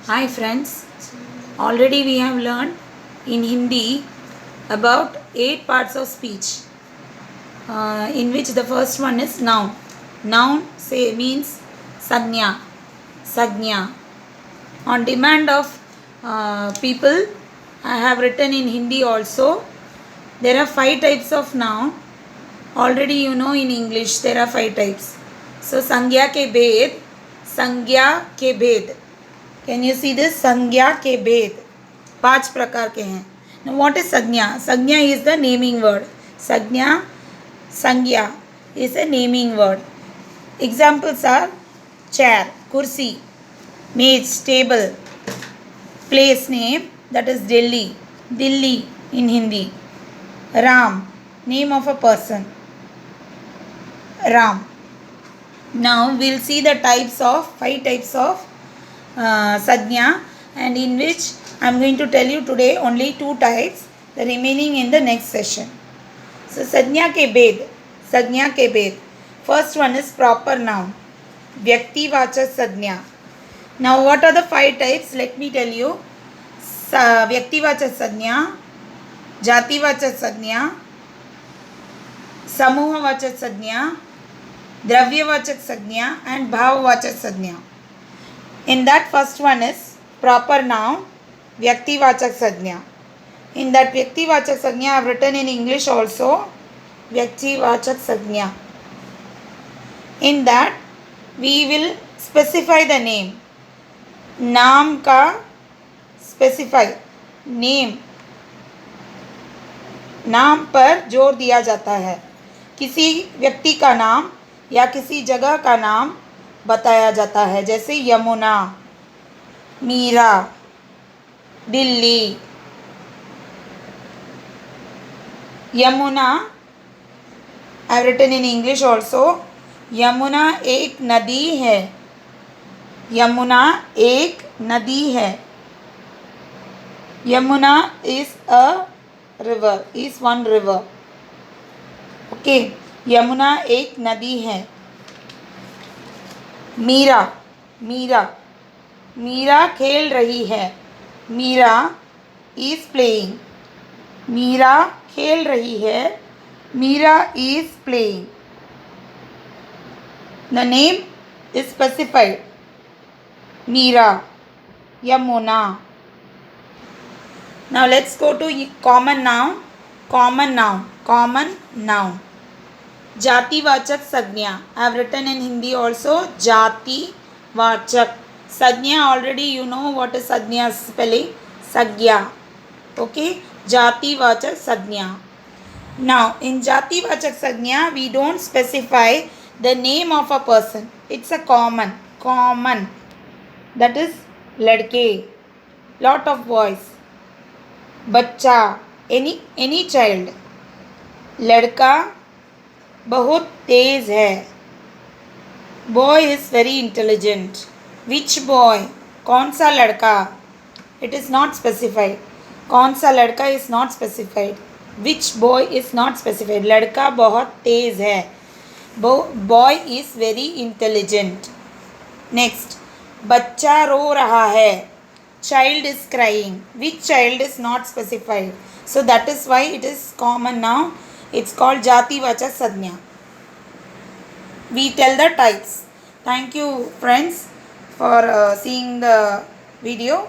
Hi friends, already we have learned in Hindi about 8 parts of speech, in which the first one is noun. Noun means sanya, sagnya. On demand of people, I have written in Hindi also. There are 5 types of noun. Already you know in English there are 5 types. So संज्ञा के भेद, संज्ञा के भेद. Can you see this? संज्ञा के भेद 5 प्रकार के हैं. Now what is संज्ञा? संज्ञा is the naming word. संज्ञा, संज्ञा is a naming word. Examples are chair, kursi, मेज, table. Place name, that is Delhi, Dilli in Hindi. Ram, name of a person, Ram. Now we'll see the 5 types of Sajna, and in which I am going to tell you today only 2 types, the remaining in the next session. So Sajna ke bhed. First one is proper noun, Vyaktivachak Sajna. Now what are the 5 types? Let me tell you. Vyaktivachak Sajna, Jativachak Sajna, Samuhavachak Sajna, Dravyavachak Sajna and Bhavavachak Sajna. In that first one is proper noun, Vyaktivachak Sajna. In that Vyaktivachak Sajna I have written in English also, Vyaktivachak Sajna. In that we will specify the name. नाम का specify, name, नाम पर जोर दिया जाता है. किसी व्यक्ति का नाम या किसी जगह का नाम बताया जाता है, जैसे Yamuna, Meera, Delhi. Yamuna I have written in English also. Yamuna एक नदी है. यमुना एक नदी है. Yamuna is a river, is one river. Okay, Yamuna एक नदी है. मीरा, मीरा, मीरा खेल रही है. Meera is playing. मीरा खेल रही है. Meera is playing. The name is specified. Meera, Yamuna. Now let's go to common noun. Common noun. Common noun. Jati Vachak Sajna. I have written in Hindi also. Jati Vachak. Sajna, already you know what is Sajna spelling. Sagya. Okay. Jati Vachak Sajna. Now in Jati Vachak Sajna we don't specify the name of a person. It's a common. Common. That is ladke, lot of boys. बच्चा, any child. लड़का बहुत तेज है. Boy is very intelligent. Which boy? कौन सा लड़का? It is not specified. कौन सा लड़का is not specified. Which boy is not specified. लड़का बहुत तेज है. Boy is very intelligent. Next. बच्चा रो रहा है. Child is crying. Which child is not specified. So that is why it is common now. It's called Jati Vachak Sajna. We tell the types. Thank you friends for seeing the video.